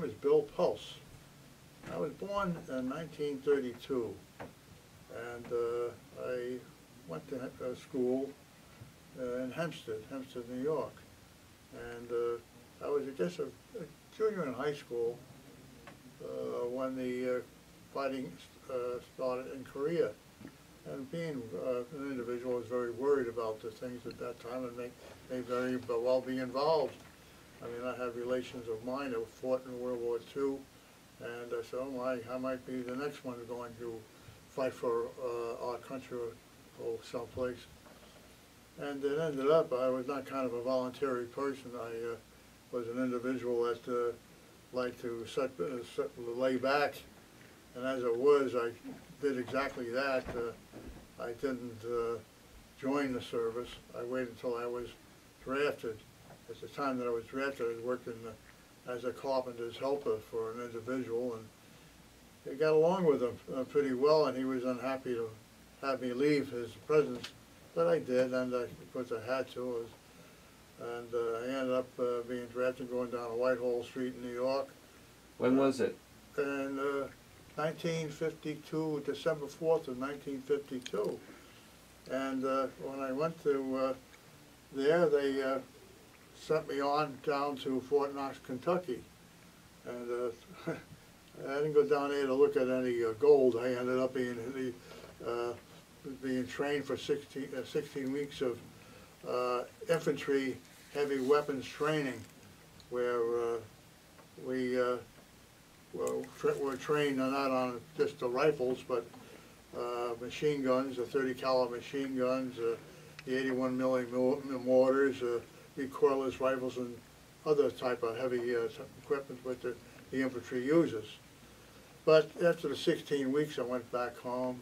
name is Bill Puls. I was born in 1932, and I went to school in Hempstead, New York. And I was, I guess, a junior in high school when the fighting started in Korea. And being an individual, I was very worried about the things at that time and may very well be involved. I mean, I have relations of mine who fought in World War II, and I said, oh, I might be the next one going to fight for our country or someplace. And it ended up, I was not kind of a voluntary person. I was an individual that liked to lay back, and as it was, I did exactly that. I didn't join the service. I waited until I was drafted. At the time that I was drafted, I was working as a carpenter's helper for an individual, and I got along with him pretty well, and he was unhappy to have me leave his presence, but I did, and because I had to. And I ended up being drafted, going down Whitehall Street in New York. When was it? In 1952, December 4th of 1952. And when I went to there, they sent me on down to Fort Knox, Kentucky. And I didn't go down there to look at any gold. I ended up being trained for 16 weeks of infantry heavy weapons training, where we were trained not on just the rifles, but machine guns, the 30 caliber machine guns, the 81 millimeter mortars, recoilless rifles, and other type of heavy equipment that the infantry uses. But after the 16 weeks, I went back home.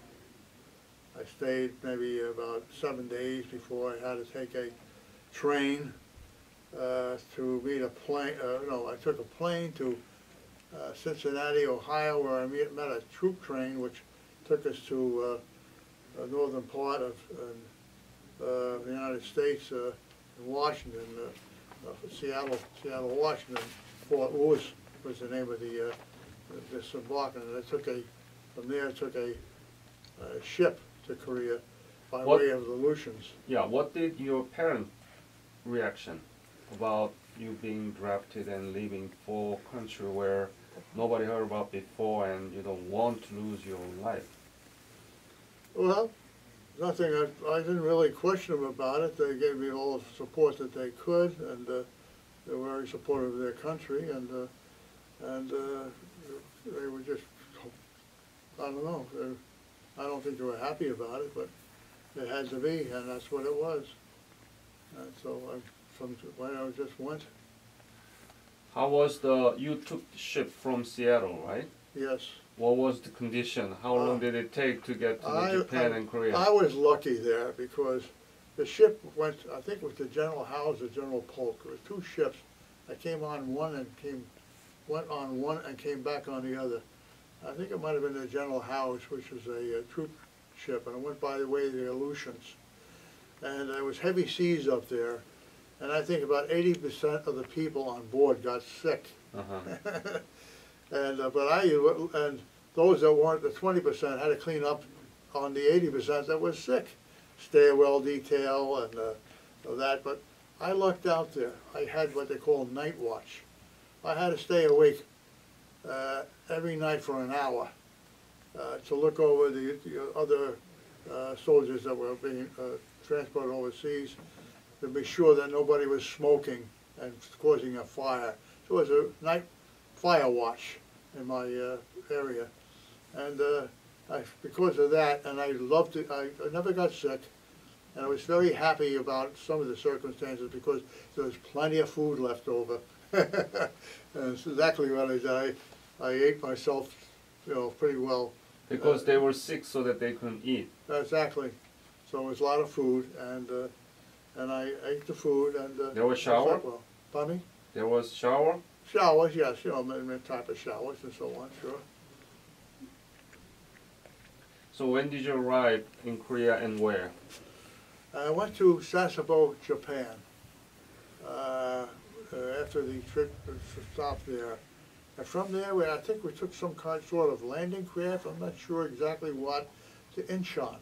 I stayed maybe about 7 days before I had to take a train to meet a plane. I took a plane to Cincinnati, Ohio, where I met a troop train which took us to the northern part of the United States, in Washington, Seattle, Washington. Fort Lewis was the name of this embarkment. And from there I took a ship to Korea by way of the Aleutians. Yeah, what did your parents' reaction about you being drafted and leaving for a country where nobody heard about before and you don't want to lose your life? Well, nothing. I didn't really question them about it. They gave me all the support that they could, and they were very supportive of their country, and they were just, I don't know, I don't think they were happy about it, but it had to be, and that's what it was. And so from when I just went. How was you took the ship from Seattle, right? Yes. What was the condition? How long did it take to get to Japan and Korea? I was lucky there because the ship went, I think it was the General Howes or General Polk. There were two ships. I came on one and went on one and came back on the other. I think it might have been the General Howes, which was a troop ship, and it went by the way of the Aleutians. And there was heavy seas up there, and I think about 80% of the people on board got sick. And and those that weren't, the 20%, had to clean up on the 80% that was sick, stairwell detail and that. But I lucked out there. I had what they call night watch. I had to stay awake every night for an hour to look over the other soldiers that were being transported overseas, to be sure that nobody was smoking and causing a fire. So it was a night fire watch in my area, and because of that, and I loved it. I never got sick, and I was very happy about some of the circumstances because there was plenty of food left over. And it's exactly what I did. I ate myself, pretty well. Because they were sick, so that they couldn't eat. Exactly. So it was a lot of food, and I ate the food, and there was shower. Well. Pardon me? There was shower. Showers, yes, many type of showers and so on, sure. So when did you arrive in Korea and where? I went to Sasebo, Japan. After the trip stopped there, And from there, I think we took some sort of landing craft, I'm not sure exactly what, to Incheon.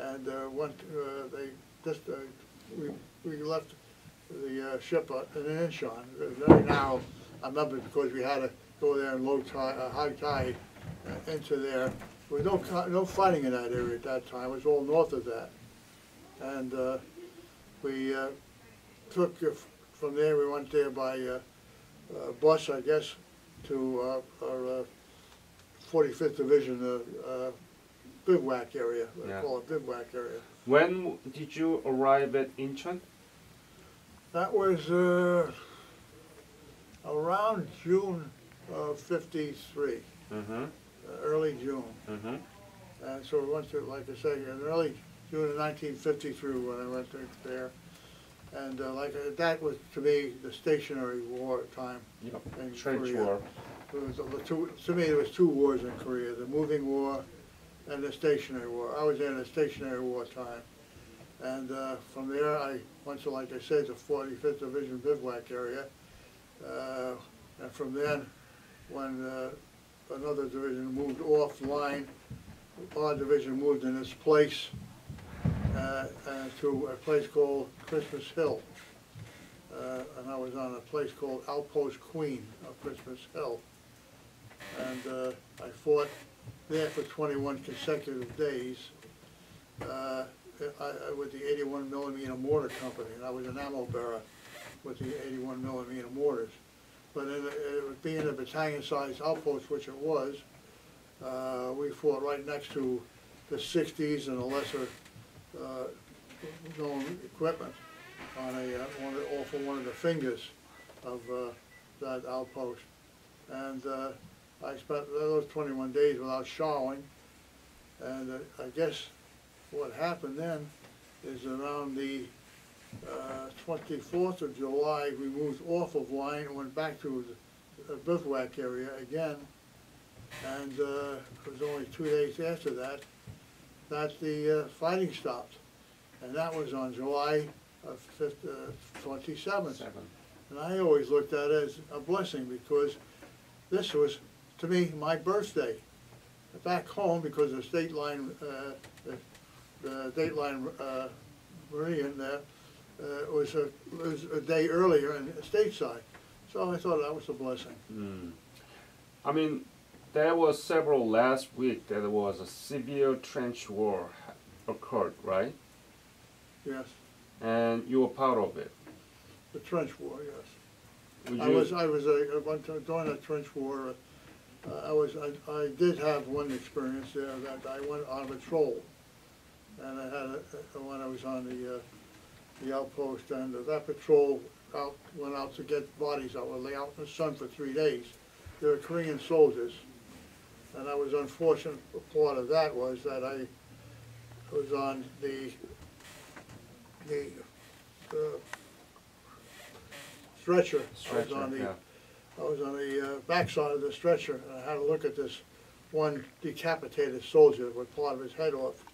And we left the ship in Incheon. It was very narrow. I remember because we had to go there in high tide into there. There was no fighting in that area at that time. It was all north of that. And we took, from there we went there by bus, I guess, to our 45th Division bivouac area. They call it bivouac area. When did you arrive at Incheon? That was around June of '53, early June. And so we went to, like I say, in early June of 1953 when I went there. And that was, to me, the stationary war time in Trench Korea. war. To me, there was two wars in Korea, the moving war and the stationary war. I was in the stationary war time. And from there, I went to, like I said, the 45th Division bivouac area. And from then, when another division moved offline, our division moved in its place to a place called Christmas Hill. And I was on a place called Outpost Queen of Christmas Hill. And I fought there for 21 consecutive days with the 81 millimeter mortar company, and I was an ammo bearer with the 81 millimeter mortars. But being a battalion-sized outpost, which it was, we fought right next to the 60s and the lesser known equipment on off of one of the fingers of that outpost. And I spent those 21 days without showering, and I guess what happened then is around the 24th of July, we moved off of line and went back to the bivouac area again. And it was only 2 days after that the fighting stopped. And that was on July 27th. And I always looked at it as a blessing because this was, to me, my birthday. Back home, because the state line, the Dateline Meridian there was a day earlier in stateside. So I thought that was a blessing. I mean, there was several last week that there was a severe trench war occurred, right? Yes. And you were part of it. The trench war, yes. Would I was during the trench war. I did have one experience there that I went on a patrol, and I had when I was on the outpost, and that patrol went out to get bodies out. Well, lay out in the sun for 3 days. They were Korean soldiers, and I was unfortunate. Part of that was that I was on the stretcher. I was on the backside of the stretcher, and I had to look at this one decapitated soldier with part of his head off.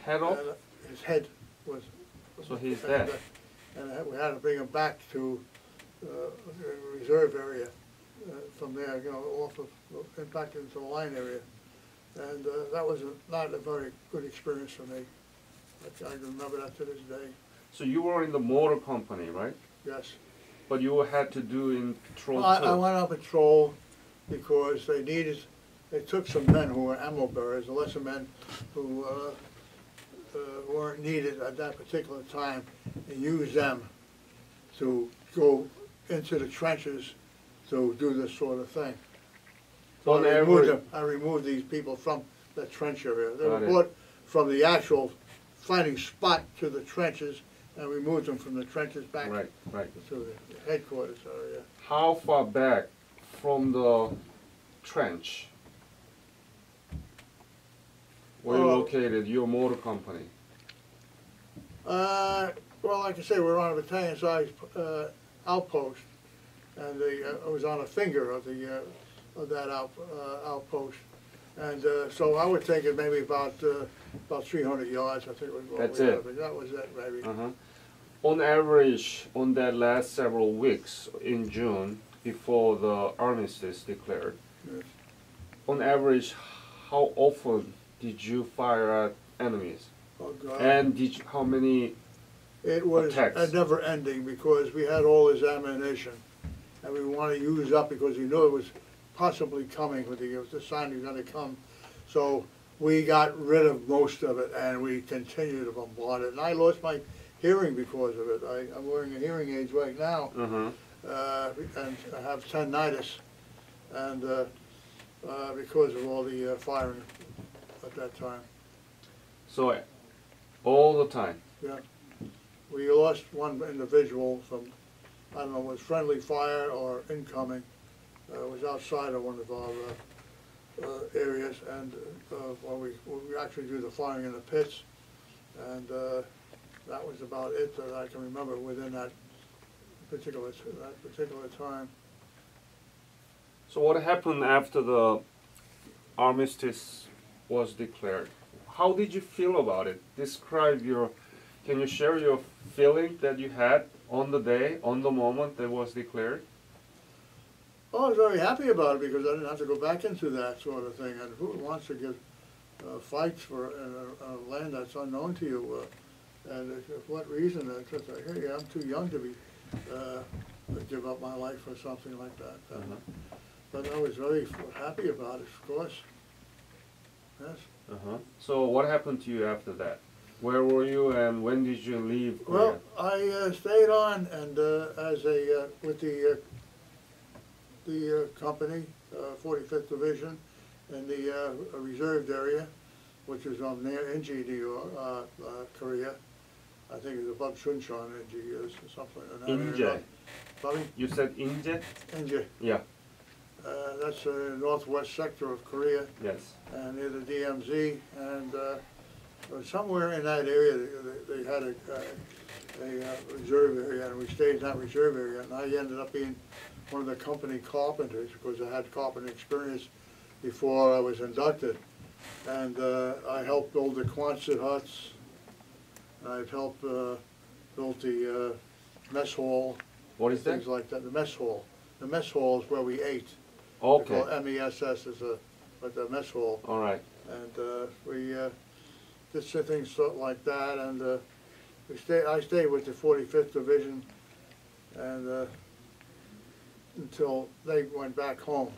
Head off? His head was. So he's dead. And we had to bring him back to the reserve area from there, off of, back into the line area. And that was not a very good experience for me. I remember that to this day. So you were in the motor company, right? Yes. But you had to do in patrol too? I went on patrol because they took some men who were ammo bearers, the lesser men who weren't needed at that particular time, and used them to go into the trenches to do this sort of thing. So I removed these people from the trench area. They were brought from the actual fighting spot to the trenches, and we moved them from the trenches back to the headquarters area. How far back from the trench were you located, your motor company? Well, like I say, we were on a battalion-sized outpost, and I was on a finger of that outpost, and so I would think it maybe about 300 yards. I think was what That's we it. had. That was it, maybe. On average, on that last several weeks in June, before the armistice declared. Yes. On average, how often did you fire at enemies? Oh, God. And how many It was attacks? never ending because we had all this ammunition and we want to use up because we knew it was possibly coming, it was the sign it was going to come. So we got rid of most of it and we continued to bombard it. And I lost my hearing because of it. I'm wearing a hearing aids right now, Uh-huh. and I have tinnitus, and because of all the firing at that time. So all the time? Yeah. We lost one individual from, I don't know, was friendly fire or incoming. It was outside of one of our areas, and when we actually do the firing in the pits, and that was about it that I can remember within that particular time. So what happened after the armistice was declared? How did you feel about it? Can you share your feeling that you had on the day, on the moment that was declared? Oh, I was very happy about it because I didn't have to go back into that sort of thing. And who wants to give fights for a land that's unknown to you? And for what reason? It's just like, hey, I'm too young to be give up my life for something like that. But I was very happy about it, of course. Yes. So what happened to you after that? Where were you and when did you leave Korea? Well, I stayed on and as with the company, 45th Division, in the reserved area, which is near Inji, Korea. I think it's above Suncheon, Inji is something in that area. Inje. Sorry? You said Inje? Inji. Yeah. That's the northwest sector of Korea, Yes. and near the DMZ, and somewhere in that area they had a reserve area, and we stayed in that reserve area, and I ended up being one of the company carpenters because I had carpentry experience before I was inducted, and I helped build the Quonset huts. I've helped build the mess hall. What is that? Things like that. The mess hall. The mess hall is where we ate. Okay. MESS is but the mess hall. All right. And we did some things like that, and I stayed with the 45th Division, and until they went back home,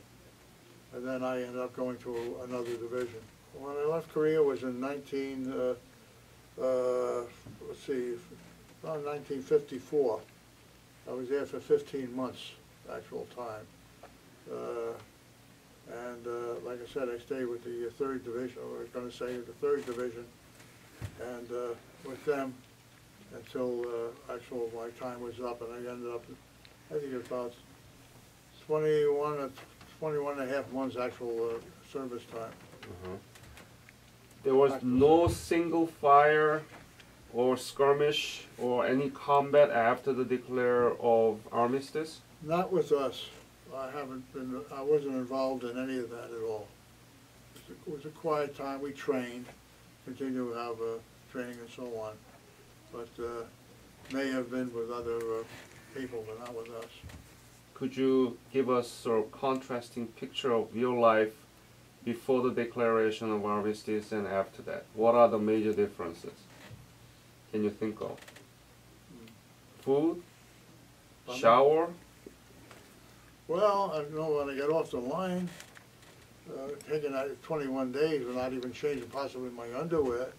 and then I ended up going to another division. When I left Korea was in around 1954. I was there for 15 months, actual time. And like I said, I stayed with the 3rd Division, or I was going to say the 3rd Division, and with them until actual my time was up, and I ended up, I think it was about 21 and a half months actual service time. There was no single fire or skirmish or any combat after the declare of armistice? Not with us. I wasn't involved in any of that at all. It was a quiet time. We trained, continue to have training and so on, but may have been with other people, but not with us. Could you give us a sort of contrasting picture of your life before the declaration of armistice and after that? What are the major differences? Can you think of? Food? Shower? Well, I know when I got off the line, taking that 21 days without even changing possibly my underwear,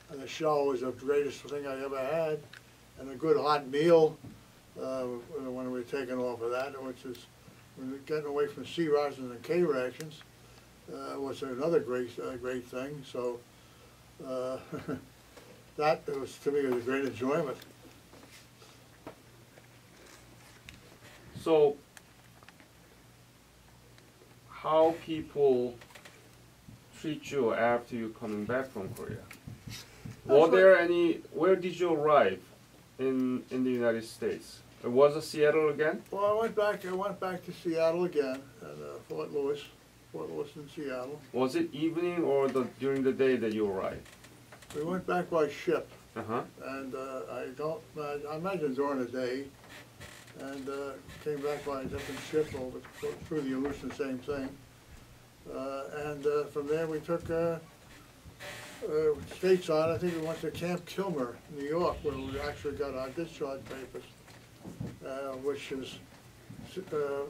and the shower was the greatest thing I ever had, and a good hot meal when we were taken off of that, which is getting away from C rations and K rations was another great thing. So that was, to me, was a great enjoyment. So, how people treat you after you coming back from Korea? Where did you arrive in the United States? Was it Seattle again? Well, I went back to Seattle again, at Fort Lewis in Seattle. Was it evening or during the day that you arrived? We went back by ship, Uh-huh. and I imagine during the day, and came back by a different ship over through the Aleutian, same thing. From there we took stateside. I think we went to Camp Kilmer, New York, where we actually got our discharge papers, which is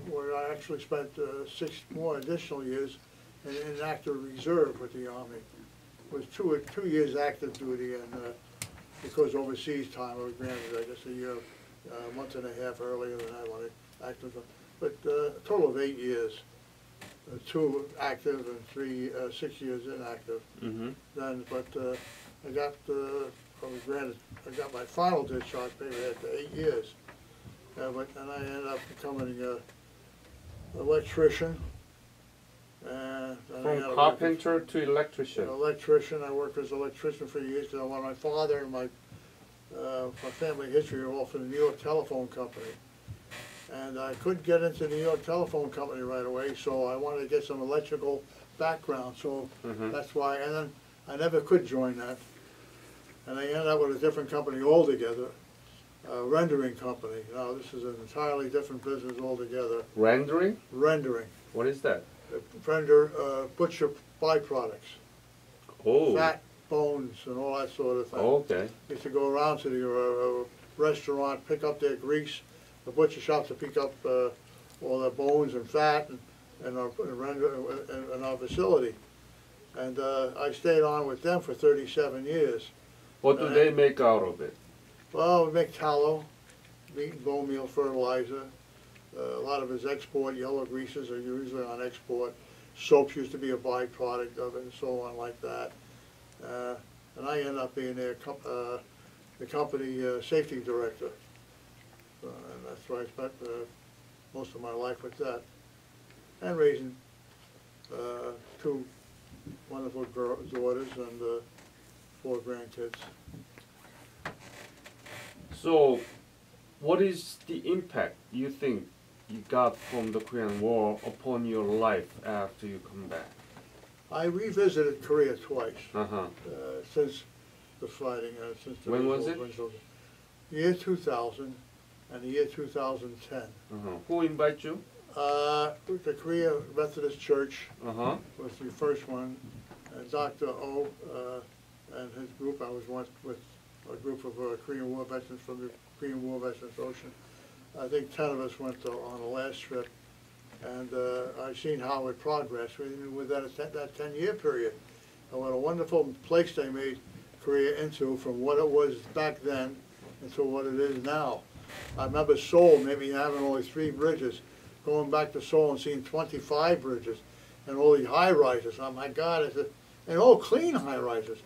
where I actually spent 6 more additional years in active reserve with the Army. It was two years active duty, and because overseas time I was granted, I guess, a year, a month and a half earlier than I wanted active. But a total of 8 years, 2 active and 6 years inactive. Mm-hmm. Then, but I was granted, I got my final discharge paper after 8 years. And I ended up becoming an electrician. From carpenter to electrician. Electrician. I worked as an electrician for years because my father and my family history are all from the New York Telephone Company. And I couldn't get into the New York Telephone Company right away, so I wanted to get some electrical background. So that's why, and then I never could join that. And I ended up with a different company altogether, a rendering company. Now this is an entirely different business altogether. Rendering? Rendering. What is that? Render butcher byproducts. Oh. Fat, bones, and all that sort of thing. Oh, okay. Used to go around to the restaurant, pick up their grease, the butcher shop to pick up all the bones and fat and our facility. And I stayed on with them for 37 years. What do they make out of it? Well, we make tallow, meat and bone meal fertilizer. A lot of his export, yellow greases are usually on export. Soaps used to be a byproduct of it and so on like that. And I ended up being the company safety director. And that's where I spent most of my life with that. And raising 2 wonderful daughters and 4 grandkids. So, what is the impact you think you got from the Korean War upon your life after you come back? I revisited Korea twice Uh-huh. Since the fighting. Since the When was it? The year 2000 and the year 2010. Uh-huh. Who invited you? The Korea Methodist Church Uh-huh. was the first one. Dr. O and his group. I was once with a group of Korean War veterans from the Korean War Veterans Ocean. I think 10 of us went on the last trip, and I've seen how it progressed within that 10-year period. And what a wonderful place they made Korea into from what it was back then into what it is now. I remember Seoul maybe having only 3 bridges, going back to Seoul and seeing 25 bridges, and all these high-rises. Oh my God, and all clean high-rises.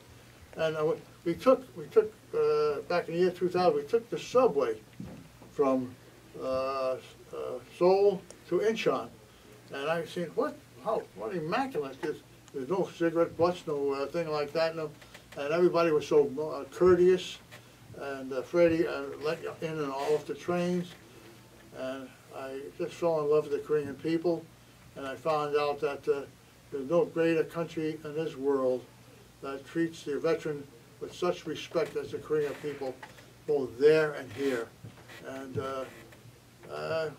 And we took back in the year 2000, we took the subway from Seoul to Incheon, and I seen what immaculate! There's no cigarette butts, no thing like that, no, and everybody was so courteous and Freddie let you in and off the trains, and I just fell in love with the Korean people, and I found out that there's no greater country in this world that treats the veteran with such respect as the Korean people, both there and here. And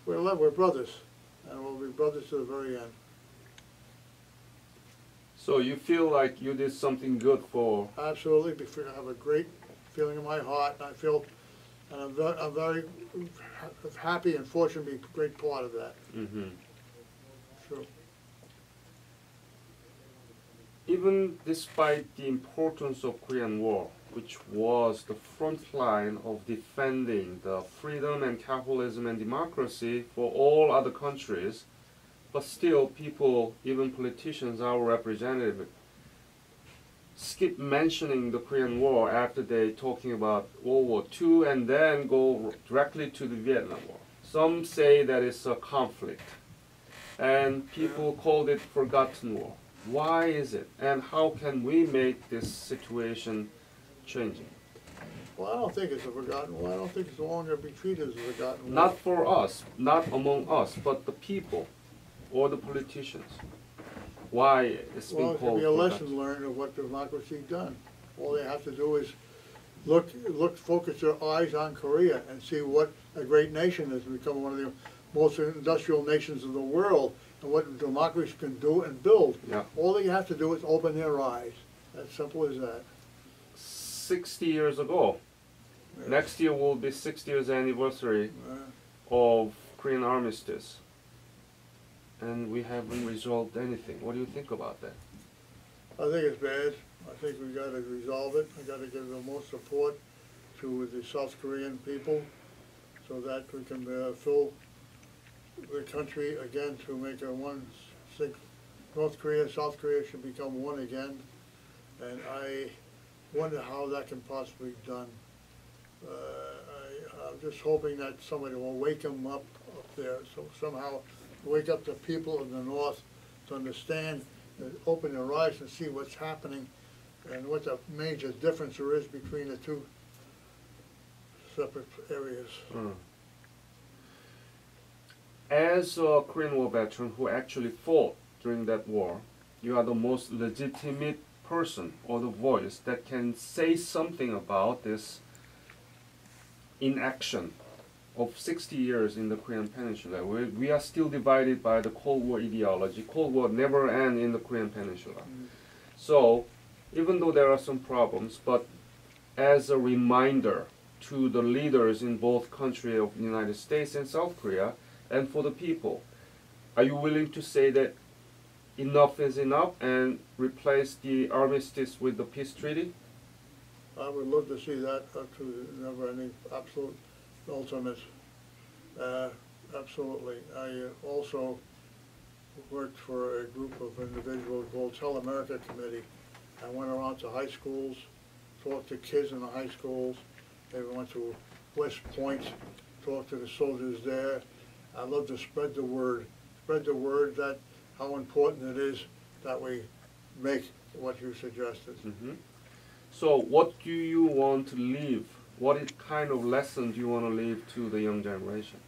we're brothers, and we'll be brothers to the very end. So you feel like you did something good for... Absolutely. I have a great feeling in my heart, and I feel, and I'm very happy and fortunate to be a great part of that. Mm-hmm. Sure. Even despite the importance of Korean War, which was the front line of defending the freedom and capitalism and democracy for all other countries, but still people, even politicians, our representatives, skip mentioning the Korean War after they talking about World War II and then go directly to the Vietnam War. Some say that it's a conflict, and people called it forgotten war. Why is it, and how can we make this situation changing? Well, I don't think it's a forgotten war. I don't think it's long to be treated as a forgotten war. Not for us, not among us, but the people or the politicians. Why it's been Well, it called could be a lesson forgotten? learned of what democracy done. All they have to do is focus your eyes on Korea and see what a great nation is, become one of the most industrial nations of the world, and what democracy can do and build. Yeah. All they have to do is open their eyes. As simple as that. 60 years ago. Yes. Next year will be 60 years anniversary Uh, of Korean armistice. And we haven't resolved anything. What do you think about that? I think it's bad. I think we got to resolve it. I got to give the most support to the South Korean people so that we can fill the country again to make a North Korea, South Korea should become one again. And I wonder how that can possibly be done. I'm just hoping that somebody will wake them up there, so somehow wake up the people of the North to understand, open their eyes and see what's happening and what the major difference there is between the two separate areas. As a Korean War veteran who actually fought during that war, you are the most legitimate person or the voice that can say something about this inaction of 60 years in the Korean Peninsula. We are still divided by the Cold War ideology. Cold War never ends in the Korean Peninsula. So, even though there are some problems, but as a reminder to the leaders in both countries of the United States and South Korea, and for the people, are you willing to say that enough is enough and replace the armistice with the peace treaty? I would love to see that up to never any absolute ultimate. Absolutely. I also worked for a group of individuals called Tell America Committee. I went around to high schools, talked to kids in the high schools. They went to West Point, talked to the soldiers there. I love to spread the word that how important it is that we make what you suggested. Mm-hmm. So what do you want to leave? What kind of lesson do you want to leave to the young generation?